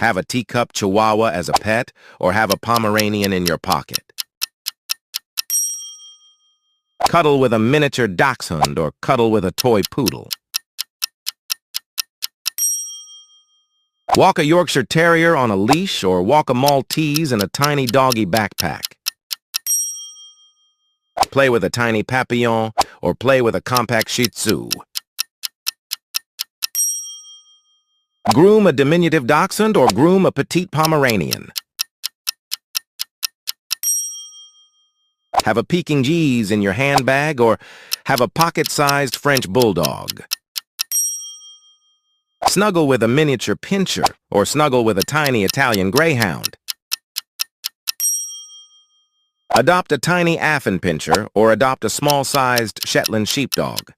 Have a teacup Chihuahua as a pet, or have a Pomeranian in your pocket. Cuddle with a miniature dachshund or cuddle with a toy poodle. Walk a Yorkshire Terrier on a leash or walk a Maltese in a tiny doggy backpack. Play with a tiny Papillon or play with a compact Shih Tzu. Groom a diminutive dachshund or groom a petite Pomeranian. Have a Pekingese in your handbag or have a pocket-sized French bulldog. Snuggle with a miniature pinscher or snuggle with a tiny Italian greyhound. Adopt a tiny Affenpinscher or adopt a small-sized Shetland sheepdog.